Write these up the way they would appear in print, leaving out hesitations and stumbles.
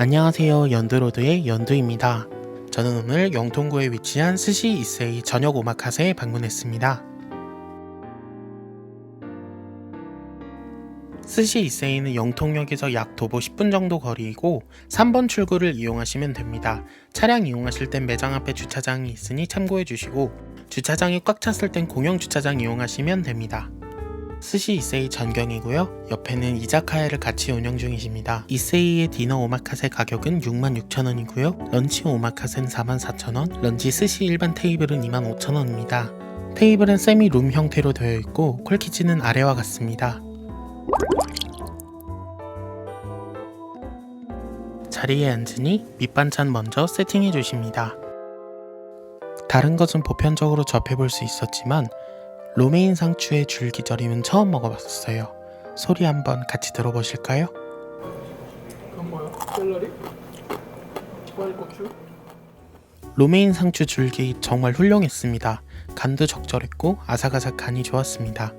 안녕하세요. 연두로드의 연두입니다. 저는 오늘 영통구에 위치한 스시 이세이 저녁 오마카세에 방문했습니다. 스시 이세이는 영통역에서 약 도보 10분 정도 거리이고 3번 출구를 이용하시면 됩니다. 차량 이용하실 땐 매장 앞에 주차장이 있으니 참고해 주시고 주차장이 꽉 찼을 땐 공영 주차장 이용하시면 됩니다. 스시 이세이 전경이고요. 옆에는 이자카야를 같이 운영 중이십니다. 이세이의 디너 오마카세 가격은 66,000원이고요. 런치 오마카세는 44,000원, 런치 스시 일반 테이블은 25,000원입니다. 테이블은 세미 룸 형태로 되어 있고 콜키지는 아래와 같습니다. 자리에 앉으니 밑반찬 먼저 세팅해 주십니다. 다른 것은 보편적으로 접해볼 수 있었지만 로메인 상추의 줄기절임은 처음 먹어봤어요. 소리 한번 같이 들어보실까요? 그건 뭐야? 샐러리? 고추? 로메인 상추 줄기 정말 훌륭했습니다. 간도 적절했고 아삭아삭 간이 좋았습니다.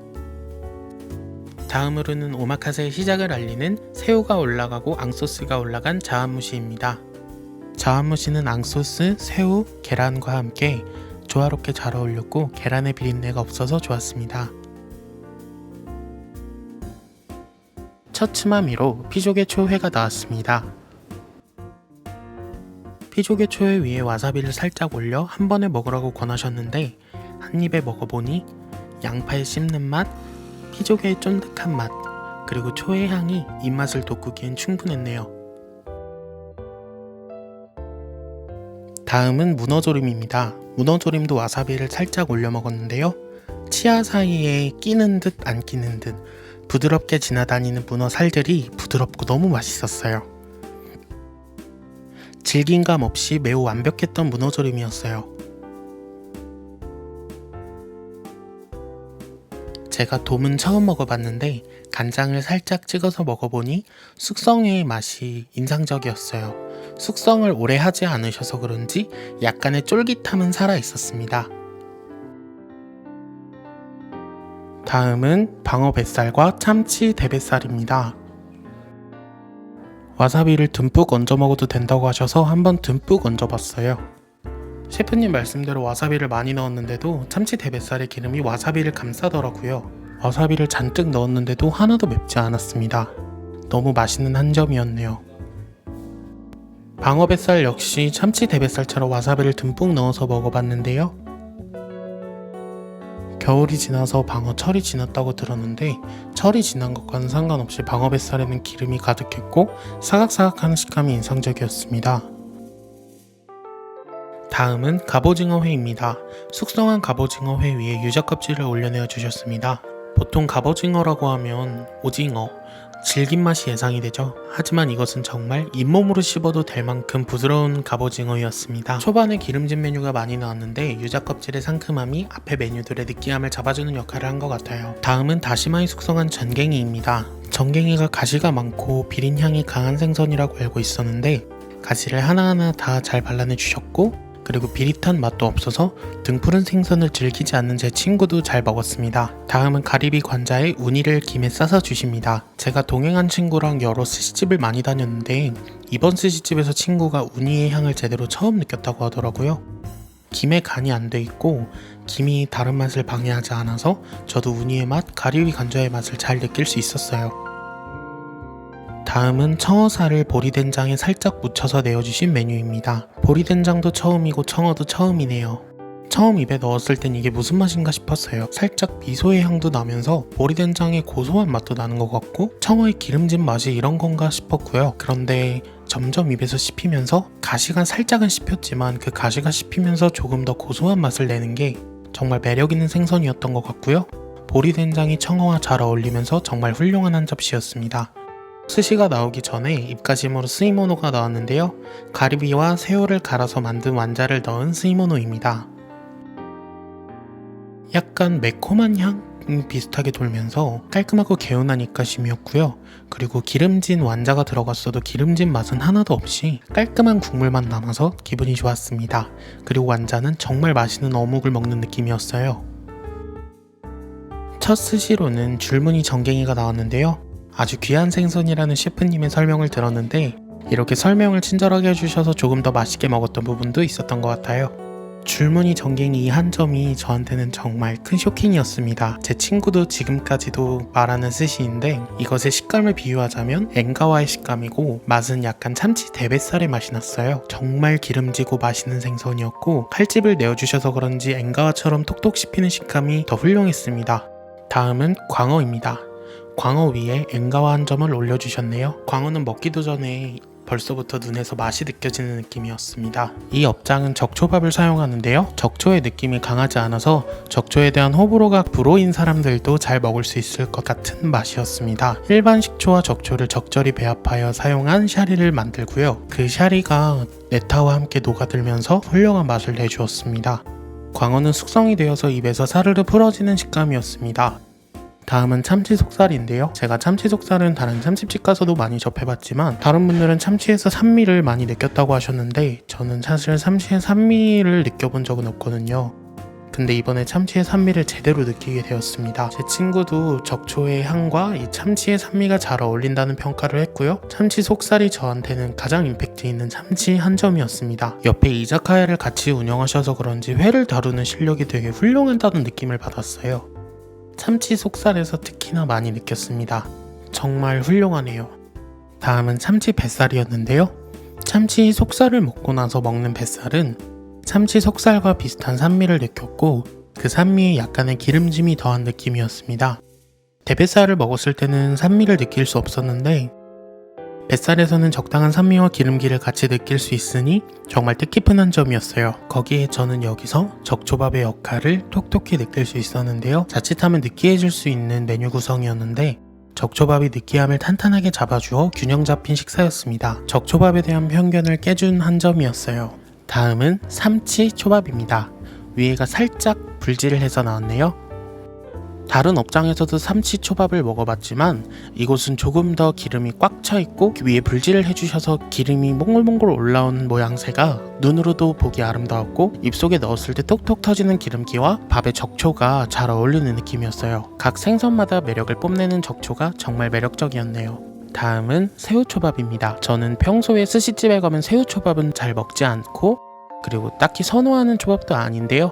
다음으로는 오마카세의 시작을 알리는 새우가 올라가고 앙소스가 올라간 자완무시입니다. 자완무시는 앙소스, 새우, 계란과 함께 조화롭게 잘 어울렸고 계란의 비린내가 없어서 좋았습니다. 첫 츠마미로 피조개 초회가 나왔습니다. 피조개 초회 위에 와사비를 살짝 올려 한 번에 먹으라고 권하셨는데 한 입에 먹어보니 양파의 씹는 맛, 피조개의 쫀득한 맛, 그리고 초회 향이 입맛을 돋구기엔 충분했네요. 다음은 문어조림입니다. 문어조림도 와사비를 살짝 올려 먹었는데요. 치아 사이에 끼는 듯 안 끼는 듯 부드럽게 지나다니는 문어 살들이 부드럽고 너무 맛있었어요. 질긴감 없이 매우 완벽했던 문어조림이었어요. 제가 돔은 처음 먹어봤는데 간장을 살짝 찍어서 먹어보니 숙성회의 맛이 인상적이었어요. 숙성을 오래 하지 않으셔서 그런지 약간의 쫄깃함은 살아있었습니다. 다음은 방어 뱃살과 참치 대뱃살입니다. 와사비를 듬뿍 얹어 먹어도 된다고 하셔서 한번 듬뿍 얹어봤어요. 셰프님 말씀대로 와사비를 많이 넣었는데도 참치 대뱃살의 기름이 와사비를 감싸더라고요. 와사비를 잔뜩 넣었는데도 하나도 맵지 않았습니다. 너무 맛있는 한 점이었네요. 방어 뱃살 역시 참치 대뱃살처럼 와사비를 듬뿍 넣어서 먹어봤는데요. 겨울이 지나서 방어 철이 지났다고 들었는데 철이 지난 것과는 상관없이 방어 뱃살에는 기름이 가득했고 사각사각하는 식감이 인상적이었습니다. 다음은 갑오징어 회입니다. 숙성한 갑오징어 회 위에 유자 껍질을 올려내어 주셨습니다. 보통 갑오징어라고 하면 오징어, 질긴 맛이 예상이 되죠. 하지만 이것은 정말 잇몸으로 씹어도 될 만큼 부드러운 갑오징어였습니다. 초반에 기름진 메뉴가 많이 나왔는데 유자 껍질의 상큼함이 앞에 메뉴들의 느끼함을 잡아주는 역할을 한 것 같아요. 다음은 다시마에 숙성한 전갱이입니다. 전갱이가 가시가 많고 비린 향이 강한 생선이라고 알고 있었는데 가시를 하나하나 다 잘 발라내 주셨고 그리고 비릿한 맛도 없어서 등푸른 생선을 즐기지 않는 제 친구도 잘 먹었습니다. 다음은 가리비 관자에 우니를 김에 싸서 주십니다. 제가 동행한 친구랑 여러 스시집을 많이 다녔는데 이번 스시집에서 친구가 우니의 향을 제대로 처음 느꼈다고 하더라고요. 김에 간이 안 돼 있고 김이 다른 맛을 방해하지 않아서 저도 우니의 맛, 가리비 관자의 맛을 잘 느낄 수 있었어요. 다음은 청어살을 보리된장에 살짝 묻혀서 내어주신 메뉴입니다. 보리된장도 처음이고 청어도 처음이네요. 처음 입에 넣었을 땐 이게 무슨 맛인가 싶었어요. 살짝 미소의 향도 나면서 보리된장의 고소한 맛도 나는 것 같고 청어의 기름진 맛이 이런 건가 싶었고요. 그런데 점점 입에서 씹히면서 가시가 살짝은 씹혔지만 그 가시가 씹히면서 조금 더 고소한 맛을 내는 게 정말 매력있는 생선이었던 것 같고요. 보리된장이 청어와 잘 어울리면서 정말 훌륭한 한 접시였습니다. 스시가 나오기 전에 입가심으로 스이모노가 나왔는데요. 가리비와 새우를 갈아서 만든 완자를 넣은 스이모노입니다. 약간 매콤한 향 비슷하게 돌면서 깔끔하고 개운한 입가심이었고요. 그리고 기름진 완자가 들어갔어도 기름진 맛은 하나도 없이 깔끔한 국물만 남아서 기분이 좋았습니다. 그리고 완자는 정말 맛있는 어묵을 먹는 느낌이었어요. 첫 스시로는 줄무늬 전갱이가 나왔는데요. 아주 귀한 생선이라는 셰프님의 설명을 들었는데 이렇게 설명을 친절하게 해주셔서 조금 더 맛있게 먹었던 부분도 있었던 것 같아요. 줄무늬 전갱이 이 한 점이 저한테는 정말 큰 쇼킹이었습니다. 제 친구도 지금까지도 말하는 스시인데 이것의 식감을 비유하자면 엔가와의 식감이고 맛은 약간 참치 대뱃살의 맛이 났어요. 정말 기름지고 맛있는 생선이었고 칼집을 내어주셔서 그런지 엔가와처럼 톡톡 씹히는 식감이 더 훌륭했습니다. 다음은 광어입니다. 광어 위에 엔가와 한 점을 올려주셨네요. 광어는 먹기도 전에 벌써부터 눈에서 맛이 느껴지는 느낌이었습니다. 이 업장은 적초밥을 사용하는데요. 적초의 느낌이 강하지 않아서 적초에 대한 호불호가 불호인 사람들도 잘 먹을 수 있을 것 같은 맛이었습니다. 일반 식초와 적초를 적절히 배합하여 사용한 샤리를 만들고요. 그 샤리가 네타와 함께 녹아들면서 훌륭한 맛을 내주었습니다. 광어는 숙성이 되어서 입에서 사르르 풀어지는 식감이었습니다. 다음은 참치 속살인데요. 제가 참치 속살은 다른 참치집 가서도 많이 접해봤지만 다른 분들은 참치에서 산미를 많이 느꼈다고 하셨는데 저는 사실 참치의 산미를 느껴본 적은 없거든요. 근데 이번에 참치의 산미를 제대로 느끼게 되었습니다. 제 친구도 적초의 향과 이 참치의 산미가 잘 어울린다는 평가를 했고요. 참치 속살이 저한테는 가장 임팩트 있는 참치 한 점이었습니다. 옆에 이자카야를 같이 운영하셔서 그런지 회를 다루는 실력이 되게 훌륭하다는 느낌을 받았어요. 참치 속살에서 특히나 많이 느꼈습니다. 정말 훌륭하네요. 다음은 참치 뱃살이었는데요. 참치 속살을 먹고 나서 먹는 뱃살은 참치 속살과 비슷한 산미를 느꼈고 그 산미에 약간의 기름짐이 더한 느낌이었습니다. 대뱃살을 먹었을 때는 산미를 느낄 수 없었는데 뱃살에서는 적당한 산미와 기름기를 같이 느낄 수 있으니 정말 뜻깊은 한 점이었어요. 거기에 저는 여기서 적초밥의 역할을 톡톡히 느낄 수 있었는데요. 자칫하면 느끼해질 수 있는 메뉴 구성이었는데 적초밥이 느끼함을 탄탄하게 잡아주어 균형 잡힌 식사였습니다. 적초밥에 대한 편견을 깨준 한 점이었어요. 다음은 삼치 초밥입니다. 위에가 살짝 불질을 해서 나왔네요. 다른 업장에서도 삼치 초밥을 먹어봤지만 이곳은 조금 더 기름이 꽉 차있고 위에 불질을 해주셔서 기름이 몽글몽글 올라오는 모양새가 눈으로도 보기 아름다웠고 입속에 넣었을 때 톡톡 터지는 기름기와 밥의 적초가 잘 어울리는 느낌이었어요. 각 생선마다 매력을 뽐내는 적초가 정말 매력적이었네요. 다음은 새우초밥입니다. 저는 평소에 스시집에 가면 새우초밥은 잘 먹지 않고 그리고 딱히 선호하는 초밥도 아닌데요.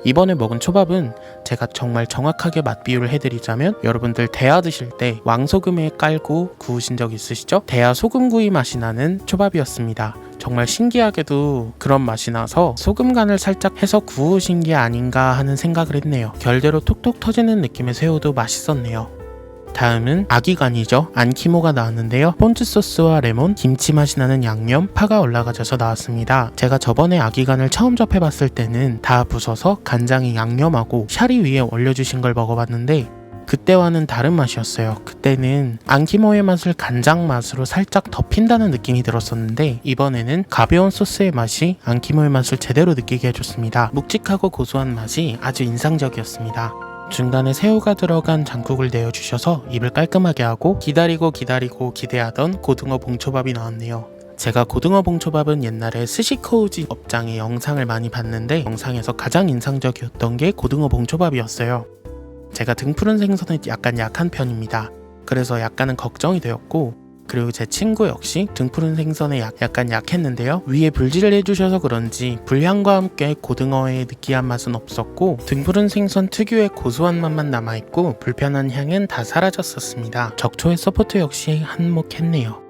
이번에 먹은 초밥은 제가 정말 정확하게 맛 비유를 해드리자면 여러분들 대하 드실 때 왕소금에 깔고 구우신 적 있으시죠? 대하 소금구이 맛이 나는 초밥이었습니다. 정말 신기하게도 그런 맛이 나서 소금 간을 살짝 해서 구우신 게 아닌가 하는 생각을 했네요. 결대로 톡톡 터지는 느낌의 새우도 맛있었네요. 다음은 아기간이죠. 안키모가 나왔는데요. 폰즈 소스와 레몬, 김치 맛이 나는 양념, 파가 올라가져서 나왔습니다. 제가 저번에 아기간을 처음 접해봤을 때는 다 부숴서 간장에 양념하고 샤리 위에 올려주신 걸 먹어봤는데 그때와는 다른 맛이었어요. 그때는 안키모의 맛을 간장 맛으로 살짝 덮인다는 느낌이 들었었는데 이번에는 가벼운 소스의 맛이 안키모의 맛을 제대로 느끼게 해줬습니다. 묵직하고 고소한 맛이 아주 인상적이었습니다. 중간에 새우가 들어간 장국을 내어주셔서 입을 깔끔하게 하고 기다리고 기대하던 고등어 봉초밥이 나왔네요. 제가 고등어 봉초밥은 옛날에 스시코우지 업장의 영상을 많이 봤는데 영상에서 가장 인상적이었던 게 고등어 봉초밥이었어요. 제가 등푸른 생선에 약간 약한 편입니다. 그래서 약간은 걱정이 되었고 그리고 제 친구 역시 등푸른 생선에 약간 약했는데요. 위에 불질을 해주셔서 그런지 불향과 함께 고등어의 느끼한 맛은 없었고 등푸른 생선 특유의 고소한 맛만 남아있고 불편한 향은 다 사라졌었습니다. 적초의 서포트 역시 한몫했네요.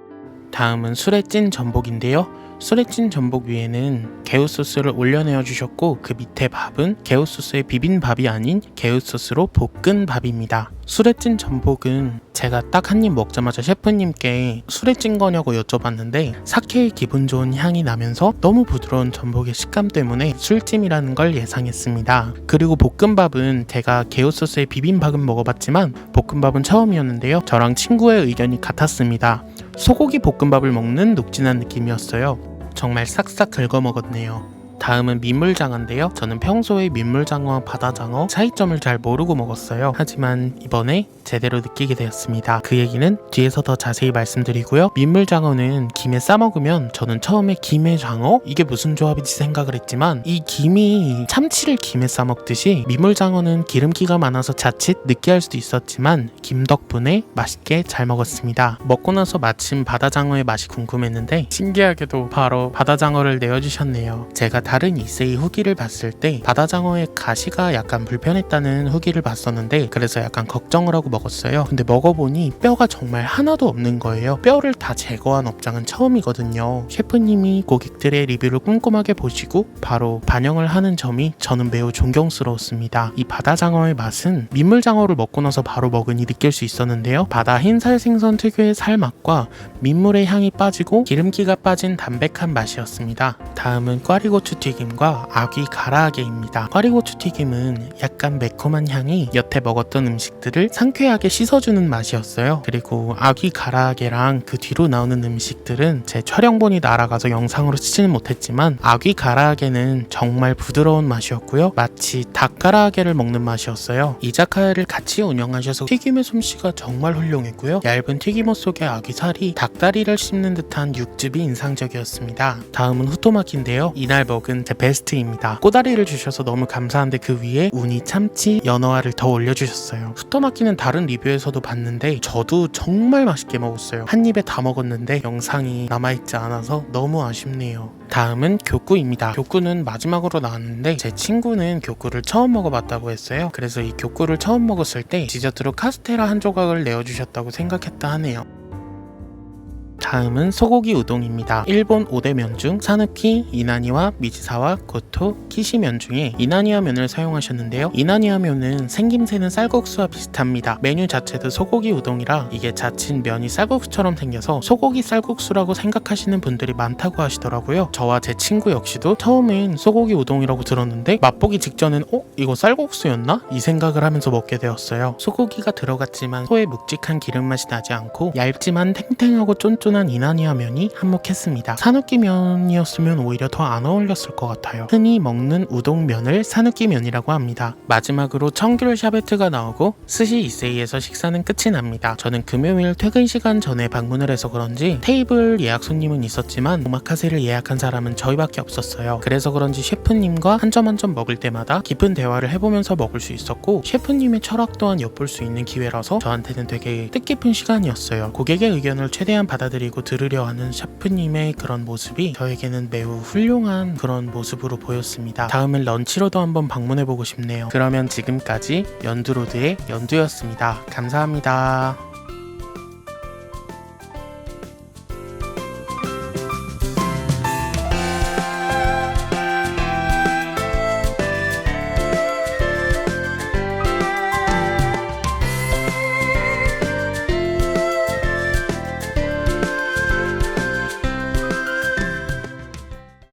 다음은 술에 찐 전복인데요. 술에 찐 전복 위에는 게우소스를 올려내어 주셨고 그 밑에 밥은 게우소스에 비빈 밥이 아닌 게우소스로 볶은 밥입니다. 술에 찐 전복은 제가 딱 한 입 먹자마자 셰프님께 술에 찐 거냐고 여쭤봤는데 사케의 기분 좋은 향이 나면서 너무 부드러운 전복의 식감 때문에 술찜이라는 걸 예상했습니다. 그리고 볶음밥은 제가 게우소스에 비빈 밥은 먹어봤지만 볶음밥은 처음이었는데요. 저랑 친구의 의견이 같았습니다. 소고기 볶음밥을 먹는 녹진한 느낌이었어요. 정말 싹싹 긁어 먹었네요. 다음은 민물장어인데요. 저는 평소에 민물장어와 바다장어 차이점을 잘 모르고 먹었어요. 하지만 이번에 제대로 느끼게 되었습니다. 그 얘기는 뒤에서 더 자세히 말씀드리고요. 민물장어는 김에 싸먹으면 저는 처음에 김에 장어? 이게 무슨 조합이지 생각을 했지만 이 김이 참치를 김에 싸먹듯이 민물장어는 기름기가 많아서 자칫 느끼할 수도 있었지만 김 덕분에 맛있게 잘 먹었습니다. 먹고 나서 마침 바다장어의 맛이 궁금했는데 신기하게도 바로 바다장어를 내어주셨네요. 제가 다른 이세이 후기를 봤을 때 바다장어의 가시가 약간 불편했다는 후기를 봤었는데 그래서 약간 걱정을 하고 먹었어요. 근데 먹어보니 뼈가 정말 하나도 없는 거예요. 뼈를 다 제거한 업장은 처음이거든요. 셰프님이 고객들의 리뷰를 꼼꼼하게 보시고 바로 반영을 하는 점이 저는 매우 존경스러웠습니다. 이 바다장어의 맛은 민물장어를 먹고 나서 바로 먹으니 느낄 수 있었는데요. 바다 흰살 생선 특유의 살맛과 민물의 향이 빠지고 기름기가 빠진 담백한 맛이었습니다. 다음은 꽈리고추 튀김과 아귀 가라아게입니다. 꽈리고추 튀김은 약간 매콤한 향이 여태 먹었던 음식들을 상쾌하게 씻어주는 맛이었어요. 그리고 아귀 가라아게랑 그 뒤로 나오는 음식들은 제 촬영본이 날아가서 영상으로 찍지는 못했지만 아귀 가라아게는 정말 부드러운 맛이었고요. 마치 닭 가라아게를 먹는 맛이었어요. 이자카야를 같이 운영하셔서 튀김의 솜씨가 정말 훌륭했고요. 얇은 튀김옷 속의 아귀살이 닭다리를 씹는 듯한 육즙이 인상적이었습니다. 다음은 후토마키인데요. 이날 먹은 제 베스트입니다. 꼬다리를 주셔서 너무 감사한데 그 위에 우니, 참치, 연어알을 더 올려주셨어요. 후토마키는 다른 리뷰에서도 봤는데 저도 정말 맛있게 먹었어요. 한 입에 다 먹었는데 영상이 남아있지 않아서 너무 아쉽네요. 다음은 교꾸입니다. 교꾸는 마지막으로 나왔는데 제 친구는 교꾸를 처음 먹어봤다고 했어요. 그래서 이 교꾸를 처음 먹었을 때 디저트로 카스테라 한 조각을 내어주셨다고 생각했다 하네요. 다음은 소고기 우동입니다. 일본 5대 면 중 사누키, 이나니와 미지사와 고토, 키시면 중에 이나니와 면을 사용하셨는데요. 이나니와 면은 생김새는 쌀국수와 비슷합니다. 메뉴 자체도 소고기 우동이라 이게 자칫 면이 쌀국수처럼 생겨서 소고기 쌀국수라고 생각하시는 분들이 많다고 하시더라고요. 저와 제 친구 역시도 처음엔 소고기 우동이라고 들었는데 맛보기 직전엔 이거 쌀국수였나? 이 생각을 하면서 먹게 되었어요. 소고기가 들어갔지만 소의 묵직한 기름 맛이 나지 않고 얇지만 탱탱하고 쫀쫀한 이나니와 면이 한몫했습니다. 사누키 면이었으면 오히려 더 안 어울렸을 것 같아요. 흔히 먹는 우동면을 사누키 면이라고 합니다. 마지막으로 청귤 샤베트가 나오고 스시 이세이에서 식사는 끝이 납니다. 저는 금요일 퇴근 시간 전에 방문을 해서 그런지 테이블 예약 손님은 있었지만 오마카세를 예약한 사람은 저희밖에 없었어요. 그래서 그런지 셰프님과 한 점 한 점 먹을 때마다 깊은 대화를 해보면서 먹을 수 있었고 셰프님의 철학 또한 엿볼 수 있는 기회라서 저한테는 되게 뜻깊은 시간이었어요. 고객의 의견을 최대한 받아들이고 들으려 하는 셰프님의 그런 모습이 저에게는 매우 훌륭한 그런 모습으로 보였습니다. 다음은 런치로도 한번 방문해보고 싶네요. 그러면 지금까지 연두로드의 연두였습니다. 감사합니다.